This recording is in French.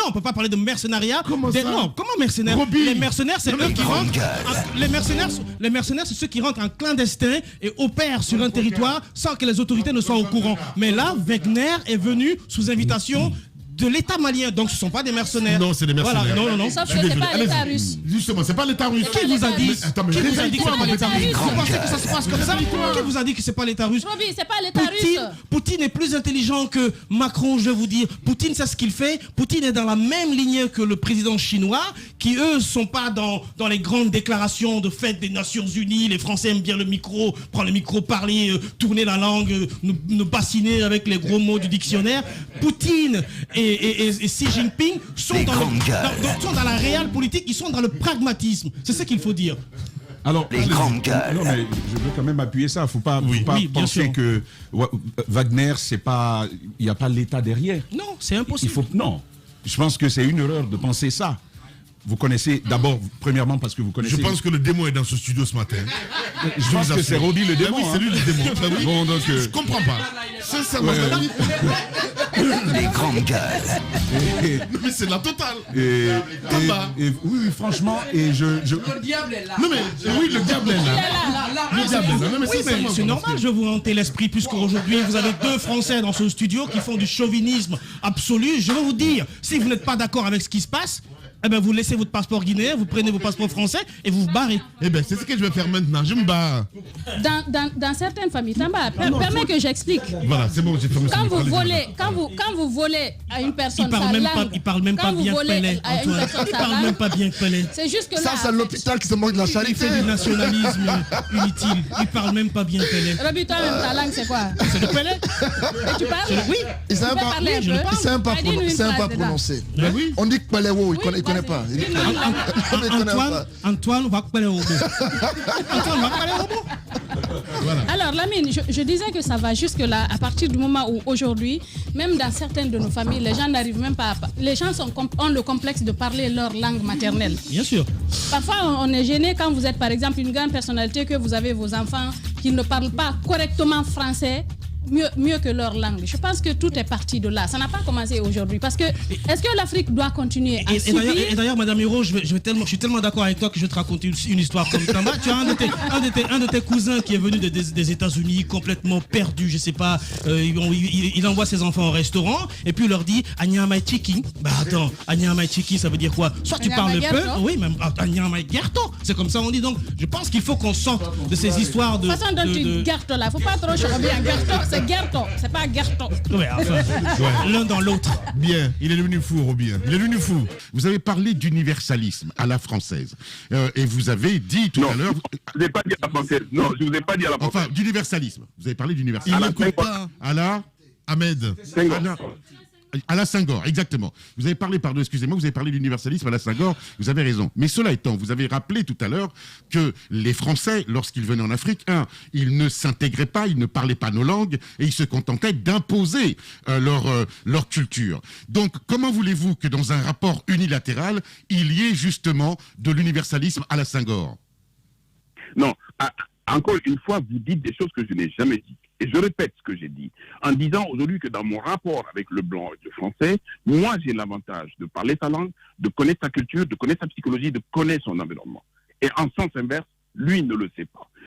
on peut pas parler de mercenariat. Comment ça? Non, comment mercenaires? Roby. Les mercenaires, c'est eux qui rentrent. Les mercenaires, c'est ceux qui rentrent en clandestin et opèrent sur un territoire sans que les autorités ne soient au courant. Mais là, Wagner est venu sous invitation de l'État malien, donc ce ne sont pas des mercenaires. Non, c'est des mercenaires. Voilà, non. Sauf que c'est pas l'État russe. Justement, c'est pas l'État russe. Qui vous a dit Attends, mais Qui vous a dit que c'est pas l'État russe? russe. Vous pensez que ça se passe comme ça? Qui vous a dit que c'est pas l'État russe? Roby, c'est pas l'État russe. Poutine est plus intelligent que Macron, je vais vous dire. Poutine sait ce qu'il fait. Poutine est dans la même lignée que le président chinois, qui eux sont pas dans les grandes déclarations de fête des Nations Unies. Les Français aiment bien le micro, prendre le micro, parler, tourner la langue, nous bassiner avec les gros mots du dictionnaire. Poutine et Xi Jinping sont dans la réelle politique, ils sont dans le pragmatisme. C'est ce qu'il faut dire. Alors, les grandes gueules. Non, mais je veux quand même appuyer ça. Il ne faut pas penser que Wagner, c'est pas, il n'y a pas l'État derrière. Non, c'est impossible. Non, je pense que c'est une erreur de penser ça. Vous connaissez d'abord, premièrement, parce que vous connaissez. Je pense que le démon est dans ce studio ce matin. Je pense que c'est Roby le démon. Oui, c'est lui le démon. Oui. Bon, donc, je comprends pas. Sincèrement, les grandes gueules. Mais c'est la totale. Oui, franchement, et je. Le diable est là. Non, mais oui, le diable est là. Le diable est là. Non, mais c'est normal, je vais vous hanter l'esprit, puisqu'aujourd'hui, vous avez deux Français dans ce studio qui font du chauvinisme absolu. Je vais vous dire, si vous n'êtes pas d'accord avec ce qui se passe, eh ben vous laissez votre passeport guinéen, vous prenez vos passeports français et vous vous barrez. Eh ben c'est ce que je vais faire maintenant, je me barre. Dans certaines familles, Tamba, permets que j'explique. Voilà, c'est bon, j'ai fermé. Quand vous volez à une personne sa langue, il parle même pas bien Pelé. Il parle même pas bien Pelé. C'est juste que là. Ça, c'est l'hôpital qui se moque de la charité. Il fait du nationalisme inutile. Il parle même pas bien Pelé. Roby, toi-même, ta langue, c'est quoi? C'est le Pelé. Et tu parles? Oui. Il ne sait pas prononcer. On dit que Pelé, il ne connaît pas. Antoine va parler au bout. Voilà. Alors Lamine, je disais que ça va jusque là à partir du moment où aujourd'hui, même dans certaines de nos familles, les gens n'arrivent même pas les gens ont le complexe de parler leur langue maternelle. Bien sûr. Parfois on est gêné quand vous êtes par exemple une grande personnalité, que vous avez vos enfants qui ne parlent pas correctement français. Mieux que leur langue. Je pense que tout est parti de là. Ça n'a pas commencé aujourd'hui. Parce que, est-ce que l'Afrique doit continuer à subir... Et d'ailleurs, Madame Hiro, je suis tellement d'accord avec toi que je vais te raconter une histoire comme ça. Tu as un de tes cousins qui est venu des États-Unis complètement perdu, je sais pas. Il envoie ses enfants au restaurant et puis il leur dit Anyama Chiki. Bah attends, Anyama Chiki, ça veut dire quoi? Soit tu parles peu, oui, même Anyama Gerto. C'est comme ça on dit. Donc, je pense qu'il faut qu'on sorte de ces histoires de. De toute façon, dont tu Gerto là, faut pas trop choquer un Gerto. C'est Gerto, c'est pas Gerto. Ouais, enfin, l'un dans l'autre. Bien, il est devenu fou, Robien. Il est devenu fou. Vous avez parlé d'universalisme à la française. Et vous avez dit tout à l'heure... Je ne vous ai pas dit à la française. Non, je ne vous ai pas dit à la française. Enfin, d'universalisme. Vous avez parlé d'universalisme. Il n'écoute pas. Ahmed. À la Senghor, exactement. Vous avez parlé, excusez-moi, vous avez parlé d'universalisme à la Senghor, vous avez raison. Mais cela étant, vous avez rappelé tout à l'heure que les Français, lorsqu'ils venaient en Afrique, ils ne s'intégraient pas, ils ne parlaient pas nos langues, et ils se contentaient d'imposer leur culture. Donc, comment voulez-vous que dans un rapport unilatéral, il y ait justement de l'universalisme à la Senghor? Non, encore une fois, vous dites des choses que je n'ai jamais dites. Et je répète ce que j'ai dit, en disant aujourd'hui que dans mon rapport avec le blanc et le français, moi j'ai l'avantage de parler sa langue, de connaître sa culture, de connaître sa psychologie, de connaître son environnement. Et en sens inverse, lui ne le sait pas.